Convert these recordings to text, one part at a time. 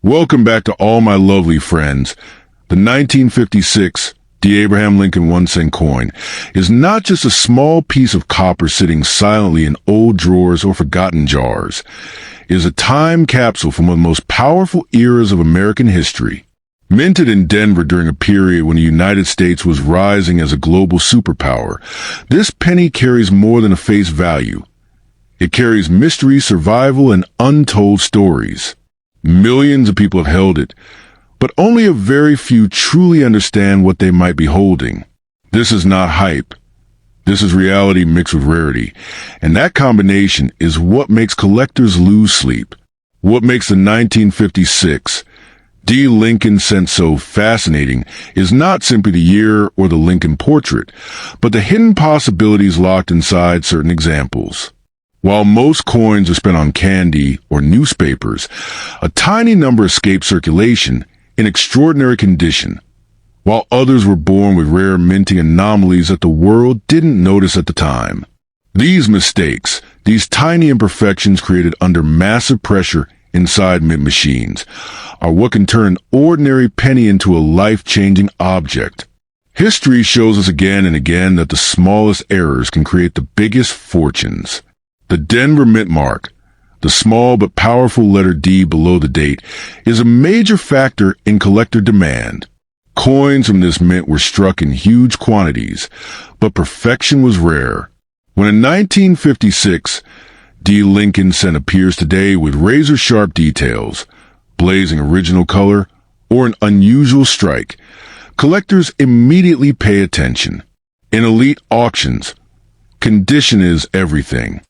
Welcome back to all my lovely friends. The 1956 D. Abraham Lincoln 1-cent coin is not just a small piece of copper sitting silently in old drawers or forgotten jars. It is a time capsule from one of the most powerful eras of American history. Minted in Denver during a period when the United States was rising as a global superpower, this penny carries more than a face value. It carries mystery, survival, and untold stories. Millions of people have held it, but only a very few truly understand what they might be holding. This is not hype. This is reality mixed with rarity, and that combination is what makes collectors lose sleep. What makes the 1956 D. Lincoln cent so fascinating is not simply the year or the Lincoln portrait, but the hidden possibilities locked inside certain examples. While most coins are spent on candy or newspapers, a tiny number escape circulation in extraordinary condition, while others were born with rare minting anomalies that the world didn't notice at the time. These mistakes, these tiny imperfections created under massive pressure inside mint machines, are what can turn an ordinary penny into a life-changing object. History shows us again and again that the smallest errors can create the biggest fortunes. The Denver mint mark, the small but powerful letter D below the date, is a major factor in collector demand. Coins from this mint were struck in huge quantities, but perfection was rare. When a 1956 D. Lincoln cent appears today with razor-sharp details, blazing original color, or an unusual strike, collectors immediately pay attention. In elite auctions, condition is everything.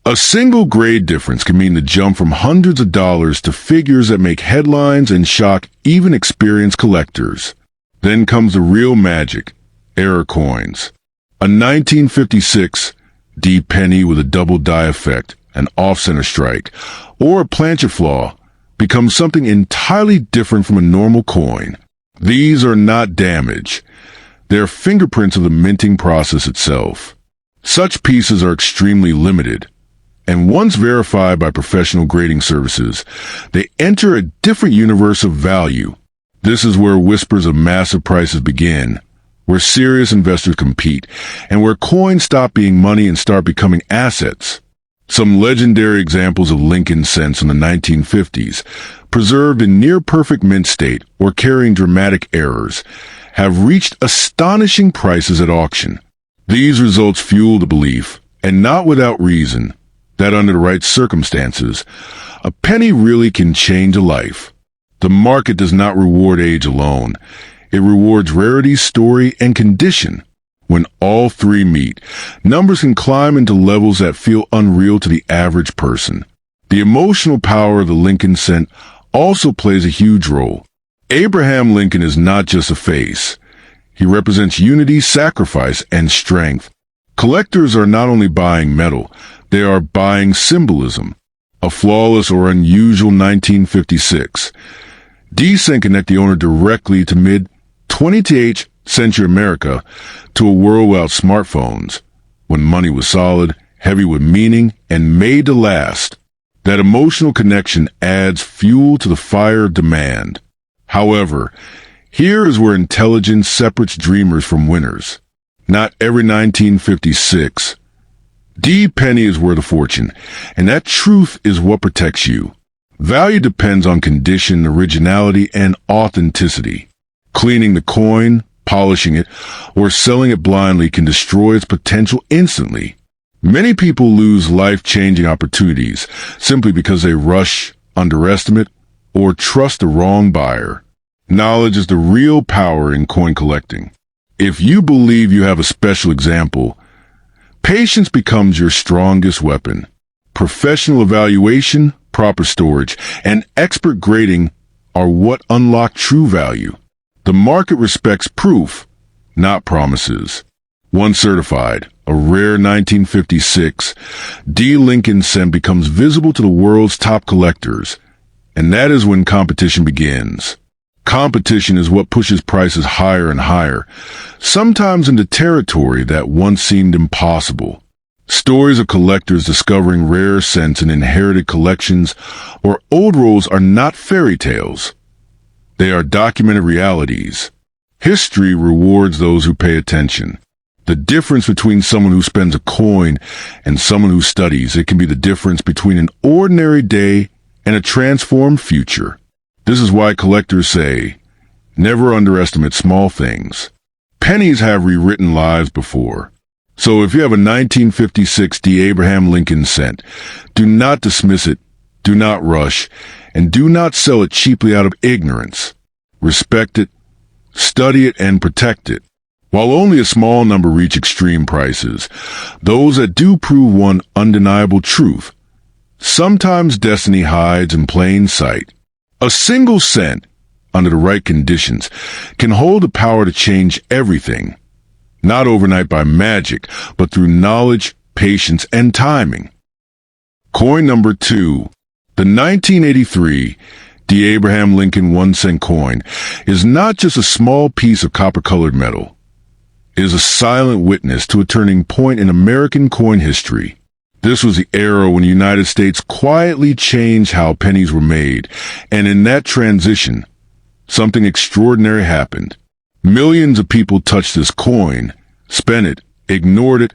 A single grade difference can mean the jump from hundreds of dollars to figures that make headlines and shock even experienced collectors. Then comes the real magic, error coins. A 1956 D penny with a double die effect, an off-center strike, or a planchet flaw becomes something entirely different from a normal coin. These are not damage. They're fingerprints of the minting process itself. Such pieces are extremely limited, and once verified by professional grading services, they enter a different universe of value. This is where whispers of massive prices begin, where serious investors compete, and where coins stop being money and start becoming assets. Some legendary examples of Lincoln cents in the 1950s, preserved in near-perfect mint state or carrying dramatic errors, have reached astonishing prices at auction. These results fuel the belief, and not without reason, that under the right circumstances, a penny really can change a life. The market does not reward age alone. It rewards rarity, story, and condition. When all three meet, numbers can climb into levels that feel unreal to the average person. The emotional power of the Lincoln cent also plays a huge role. Abraham Lincoln is not just a face. He represents unity, sacrifice, and strength. Collectors are not only buying metal, they are buying symbolism. A flawless or unusual 1956 D cent connect the owner directly to mid-20th century America, to a world without smartphones, when money was solid, heavy with meaning, and made to last. That emotional connection adds fuel to the fire of demand. However, here is where intelligence separates dreamers from winners. Not every 1956 D penny is worth a fortune, and that truth is what protects you. Value depends on condition, originality, and authenticity. Cleaning the coin, polishing it, or selling it blindly can destroy its potential instantly. Many people lose life-changing opportunities simply because they rush, underestimate, or trust the wrong buyer. Knowledge is the real power in coin collecting. If you believe you have a special example, patience becomes your strongest weapon. Professional evaluation, proper storage, and expert grading are what unlock true value. The market respects proof, not promises. Once certified, a rare 1956 D. Lincoln cent becomes visible to the world's top collectors, and that is when competition begins. Competition is what pushes prices higher and higher, sometimes into territory that once seemed impossible. Stories of collectors discovering rare cents in inherited collections or old rolls are not fairy tales. They are documented realities. History rewards those who pay attention. The difference between someone who spends a coin and someone who studies, it can be the difference between an ordinary day and a transformed future. This is why collectors say, never underestimate small things. Pennies have rewritten lives before. So if you have a 1956 D. Abraham Lincoln cent, do not dismiss it, do not rush, and do not sell it cheaply out of ignorance. Respect it, study it, and protect it. While only a small number reach extreme prices, those that do prove one undeniable truth. Sometimes destiny hides in plain sight. A single cent, under the right conditions, can hold the power to change everything. Not overnight by magic, but through knowledge, patience, and timing. Coin number 2. The 1983 D. Abraham Lincoln 1-cent coin is not just a small piece of copper-colored metal. It is a silent witness to a turning point in American coin history. This was the era when the United States quietly changed how pennies were made, and in that transition, something extraordinary happened. Millions of people touched this coin, spent it, ignored it,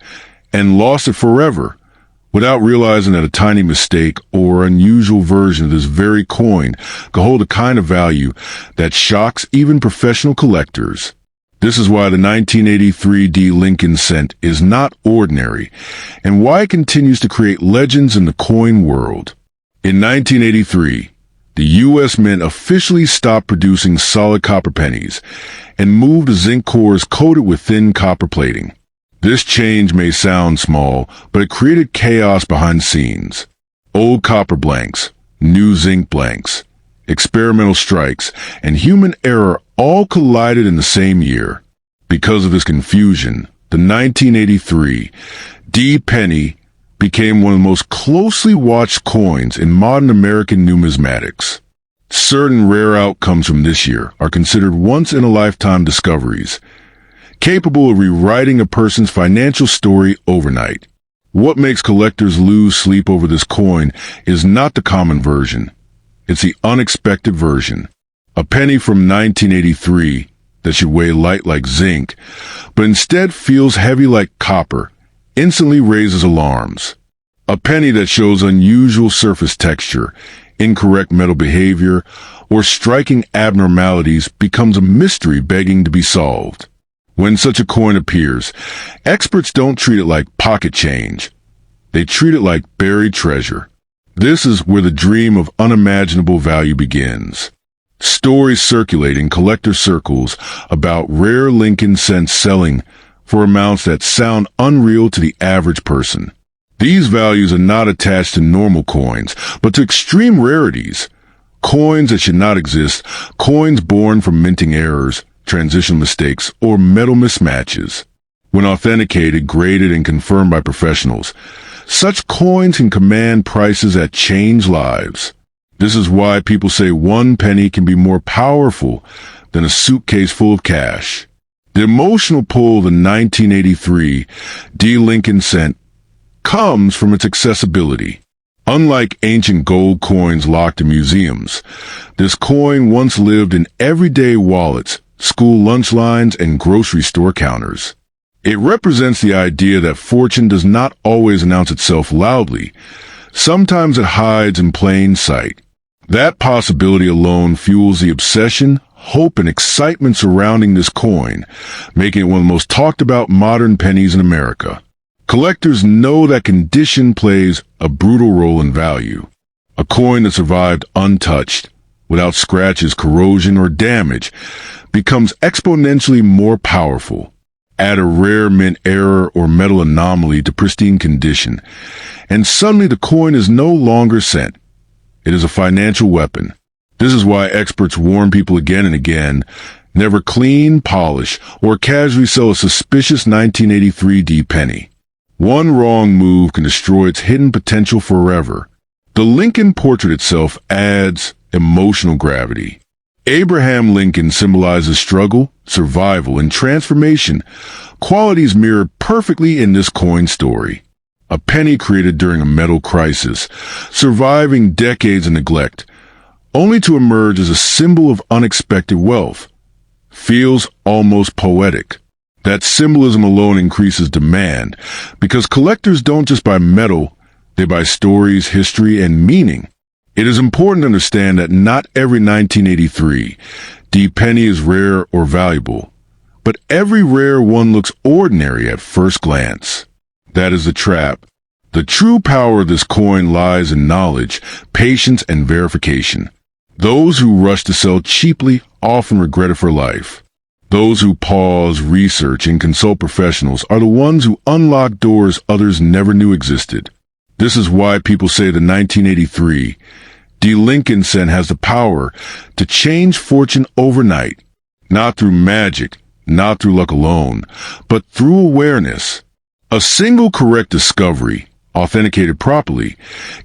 and lost it forever, without realizing that a tiny mistake or unusual version of this very coin could hold a kind of value that shocks even professional collectors. This is why the 1983 D. Lincoln cent is not ordinary, and why it continues to create legends in the coin world. In 1983, the U.S. Mint officially stopped producing solid copper pennies and moved to zinc cores coated with thin copper plating. This change may sound small, but it created chaos behind the scenes. Old copper blanks, new zinc blanks, experimental strikes, and human error all collided in the same year. Because of this confusion, the 1983 D penny became one of the most closely watched coins in modern American numismatics. Certain rare outcomes from this year are considered once-in-a-lifetime discoveries, capable of rewriting a person's financial story overnight. What makes collectors lose sleep over this coin is not the common version. It's the unexpected version. A penny from 1983 that should weigh light like zinc, but instead feels heavy like copper, instantly raises alarms. A penny that shows unusual surface texture, incorrect metal behavior, or striking abnormalities becomes a mystery begging to be solved. When such a coin appears, experts don't treat it like pocket change. They treat it like buried treasure. This is where the dream of unimaginable value begins. Stories circulate in collector circles about rare Lincoln cents selling for amounts that sound unreal to the average person. These values are not attached to normal coins, but to extreme rarities. Coins that should not exist, coins born from minting errors, transition mistakes, or metal mismatches. When authenticated, graded, and confirmed by professionals, such coins can command prices that change lives. This is why people say one penny can be more powerful than a suitcase full of cash. The emotional pull of the 1983 D. Lincoln cent comes from its accessibility. Unlike ancient gold coins locked in museums, this coin once lived in everyday wallets, school lunch lines, and grocery store counters. It represents the idea that fortune does not always announce itself loudly. Sometimes it hides in plain sight. That possibility alone fuels the obsession, hope, and excitement surrounding this coin, making it one of the most talked about modern pennies in America. Collectors know that condition plays a brutal role in value. A coin that survived untouched, without scratches, corrosion, or damage, becomes exponentially more powerful. Add a rare mint error or metal anomaly to pristine condition, and suddenly the coin is no longer cent. It is a financial weapon. This is why experts warn people again and again, never clean, polish, or casually sell a suspicious 1983 D penny. One wrong move can destroy its hidden potential forever. The Lincoln portrait itself adds emotional gravity. Abraham Lincoln symbolizes struggle, survival, and transformation, qualities mirrored perfectly in this coin story. a penny created during a metal crisis, surviving decades of neglect, only to emerge as a symbol of unexpected wealth. Feels almost poetic. That symbolism alone increases demand, because collectors don't just buy metal, they buy stories, history, and meaning. It is important to understand that not every 1983 D penny is rare or valuable, but every rare one looks ordinary at first glance. That is the trap. The true power of this coin lies in knowledge, patience, and verification. Those who rush to sell cheaply often regret it for life. Those who pause, research, and consult professionals are the ones who unlock doors others never knew existed. This is why people say the 1983 D. Lincoln cent has the power to change fortune overnight, not through magic, not through luck alone, but through awareness. A single correct discovery, authenticated properly,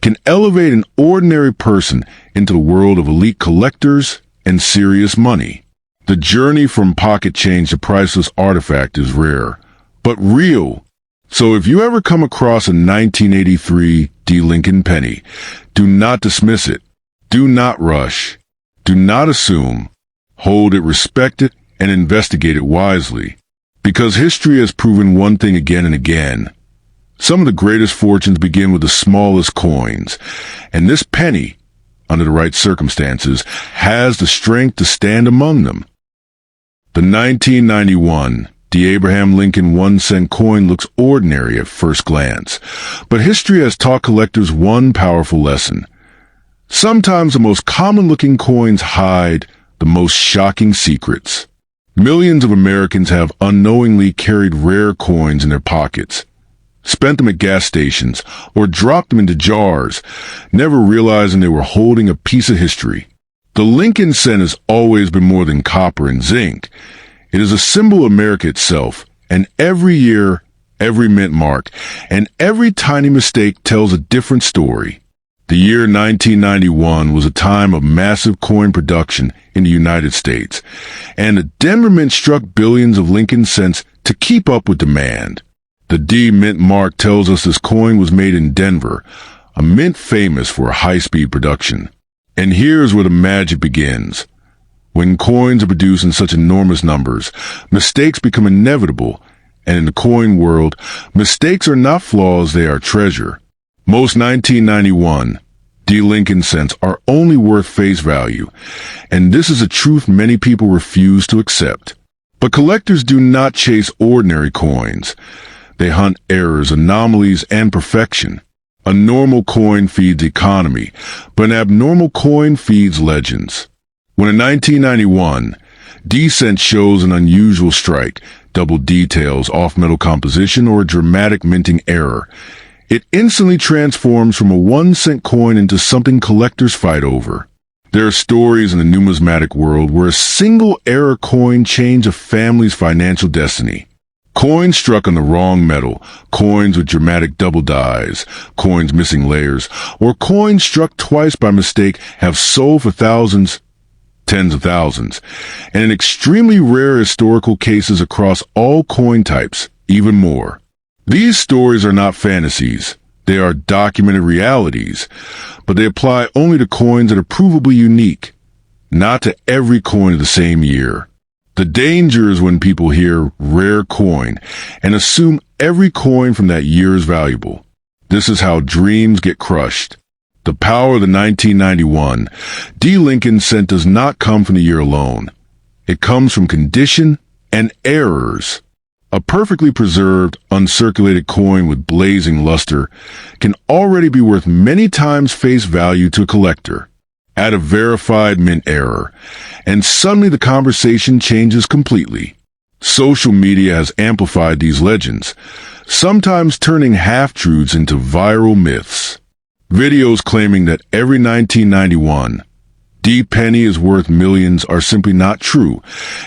can elevate an ordinary person into the world of elite collectors and serious money. The journey from pocket change to priceless artifact is rare, but real. So if you ever come across a 1983 D. Lincoln penny, do not dismiss it. Do not rush. Do not assume. Hold it, respect it, and investigate it wisely. Because history has proven one thing again and again. Some of the greatest fortunes begin with the smallest coins, and this penny, under the right circumstances, has the strength to stand among them. The 1991 D. Abraham Lincoln 1-cent coin looks ordinary at first glance, but history has taught collectors one powerful lesson. Sometimes the most common-looking coins hide the most shocking secrets. Millions of Americans have unknowingly carried rare coins in their pockets, spent them at gas stations, or dropped them into jars, never realizing they were holding a piece of history. The Lincoln cent has always been more than copper and zinc. It is a symbol of America itself, and every year, every mint mark, and every tiny mistake tells a different story. The year 1991 was a time of massive coin production in the United States, and the Denver Mint struck billions of Lincoln cents to keep up with demand. The D mint mark tells us this coin was made in Denver, a mint famous for high-speed production. And here's where the magic begins. When coins are produced in such enormous numbers, mistakes become inevitable, and in the coin world, mistakes are not flaws, they are treasure. Most 1991 D. Lincoln cents are only worth face value, and this is a truth many people refuse to accept. But collectors do not chase ordinary coins. They hunt errors, anomalies, and perfection. A normal coin feeds economy, but an abnormal coin feeds legends. When in 1991, D cent shows an unusual strike, double details, off-metal composition, or a dramatic minting error, it instantly transforms from a 1-cent coin into something collectors fight over. There are stories in the numismatic world where a single error coin changed a family's financial destiny. Coins struck on the wrong metal, coins with dramatic double dies, coins missing layers, or coins struck twice by mistake have sold for thousands, tens of thousands, and in extremely rare historical cases across all coin types, even more. These stories are not fantasies. They are documented realities, but they apply only to coins that are provably unique, not to every coin of the same year. The danger is when people hear rare coin and assume every coin from that year is valuable. This is how dreams get crushed. The power of the 1991 D. Lincoln cent does not come from the year alone. It comes from condition and errors. A perfectly preserved, uncirculated coin with blazing luster can already be worth many times face value to a collector. Add a verified mint error, and suddenly the conversation changes completely. Social media has amplified these legends, sometimes turning half-truths into viral myths. Videos claiming that every 1991 D penny is worth millions are simply not true,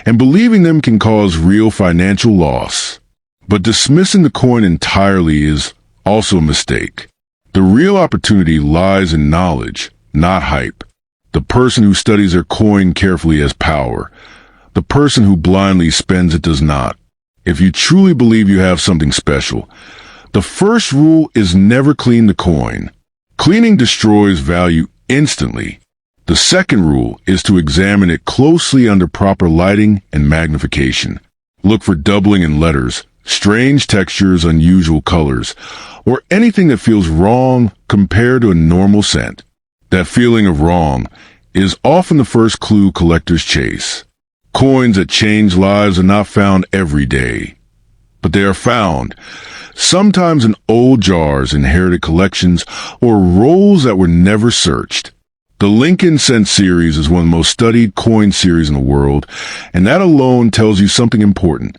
and believing them can cause real financial loss. But dismissing the coin entirely is also a mistake. The real opportunity lies in knowledge, not hype. The person who studies their coin carefully has power. The person who blindly spends it does not. If you truly believe you have something special, The first rule is never clean the coin. Cleaning destroys value instantly. The second rule is to examine it closely under proper lighting and magnification. Look for doubling in letters, strange textures, unusual colors, or anything that feels wrong compared to a normal cent. That feeling of wrong is often the first clue collectors chase. Coins that change lives are not found every day, but they are found, sometimes in old jars, inherited collections, or rolls that were never searched. The Lincoln Cent series is one of the most studied coin series in the world, and that alone tells you something important.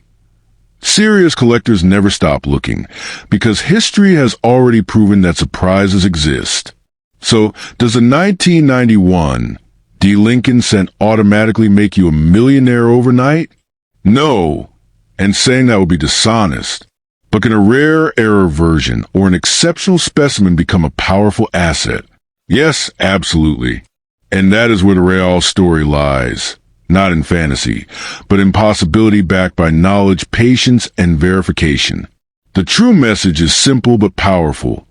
Serious collectors never stop looking, because history has already proven that surprises exist. So, does the 1991 D. Lincoln Cent automatically make you a millionaire overnight? No, and saying that would be dishonest. But can a rare error version or an exceptional specimen become a powerful asset? Yes, absolutely. And that is where the real story lies. Not in fantasy, but in possibility backed by knowledge, patience, and verification. The true message is simple but powerful.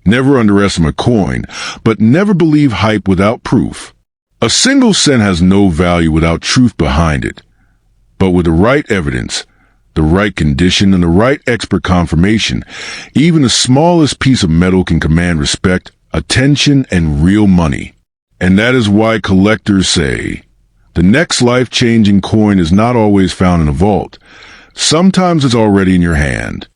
Never underestimate a coin, but never believe hype without proof. A single cent has no value without truth behind it. But with the right evidence, the right condition, and the right expert confirmation, even the smallest piece of metal can command respect, attention, and real money. And that is why collectors say, the next life-changing coin is not always found in a vault. Sometimes it's already in your hand.